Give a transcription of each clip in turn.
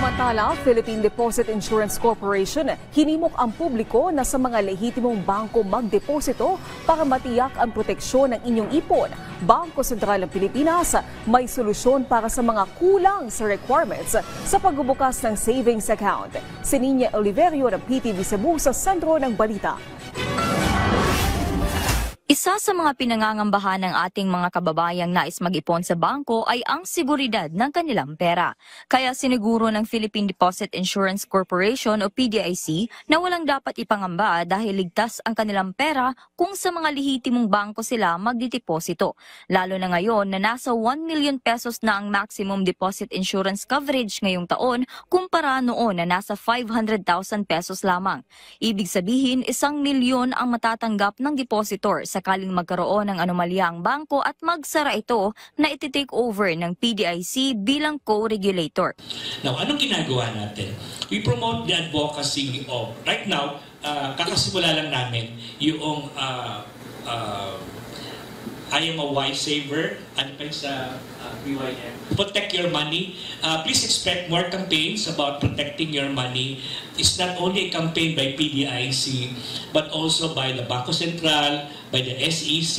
Samantala, Philippine Deposit Insurance Corporation hinimok ang publiko na sa mga lehitimong bangko magdeposito para matiyak ang proteksyon ng inyong ipon. Bangko Sentral ng Pilipinas may solusyon para sa mga kulang sa requirements sa pagbubukas ng savings account. Si Nina Oliverio ng PTV Cebu sa sentro ng balita. Isa sa mga pinangangambahan ng ating mga kababayang nais mag-ipon sa bangko ay ang seguridad ng kanilang pera. Kaya siniguro ng Philippine Deposit Insurance Corporation o PDIC na walang dapat ipangamba dahil ligtas ang kanilang pera kung sa mga lehitimong bangko sila magdideposito. Lalo na ngayon na nasa 1 million pesos na ang maximum deposit insurance coverage ngayong taon kumpara noon na nasa 500,000 pesos lamang. Ibig sabihin, 1 milyon ang matatanggap ng depositor sakaling magkaroon ng anomalya ang bangko at magsara ito na iti-take over ng PDIC bilang co-regulator. Now, anong ginagawa natin? We promote the advocacy of, right now, kakasimula lang namin yung I am a wise saver, ano pa sa BYM? Protect your money. Please expect more campaigns about protecting your money. It's not only a campaign by PDIC, but also by the Bangko Sentral, by the SEC,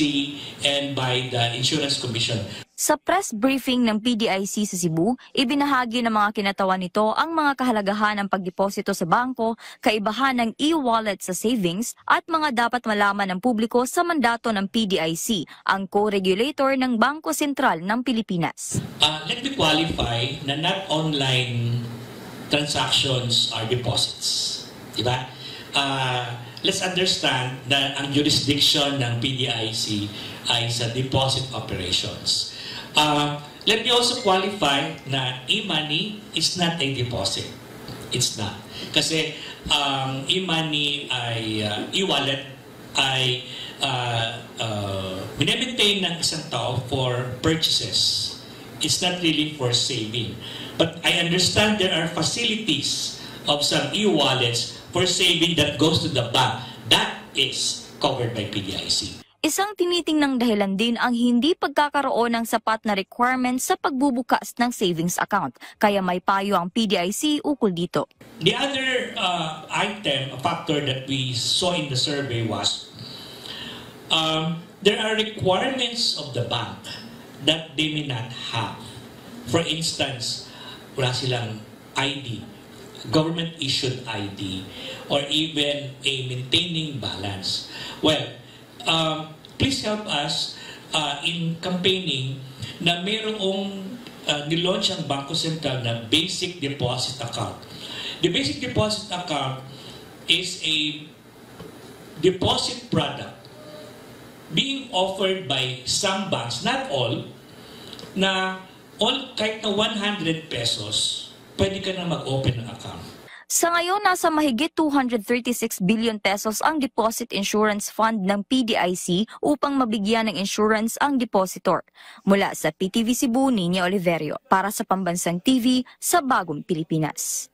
and by the Insurance Commission. Sa press briefing ng PDIC sa Cebu, ibinahagi ng mga kinatawan nito ang mga kahalagahan ng pagdeposito sa bangko, kaibahan ng e-wallet sa savings, at mga dapat malaman ng publiko sa mandato ng PDIC, ang co-regulator ng Bangko Sentral ng Pilipinas. Let me qualify na not online transactions are deposits. Diba? Let's understand na ang jurisdiction ng PDIC ay sa deposit operations. Let me also qualify na e-money is not a deposit. It's not. Kasi e-money ay e-wallet ay minemaintain ng isang tao for purchases. It's not really for saving. But I understand there are facilities of some e-wallets for saving that goes to the bank. That is covered by PDIC. Isang tinitingnang dahilan din ang hindi pagkakaroon ng sapat na requirements sa pagbubukas ng savings account. Kaya may payo ang PDIC ukol dito. The other item, a factor that we saw in the survey was there are requirements of the bank that they may not have. For instance, wala silang ID, government-issued ID, or even a maintaining balance. Well, please help us in campaigning na mayroong nilaunch ang Bangko Sentral na Basic Deposit Account. The Basic Deposit Account is a deposit product being offered by some banks, not all, na kahit na 100 pesos, pwede ka na mag-open ng account. Sa ngayon, nasa mahigit 236 billion pesos ang Deposit Insurance Fund ng PDIC upang mabigyan ng insurance ang depositor. Mula sa PTV Cebu, Nina Oliverio, para sa Pambansang TV sa Bagong Pilipinas.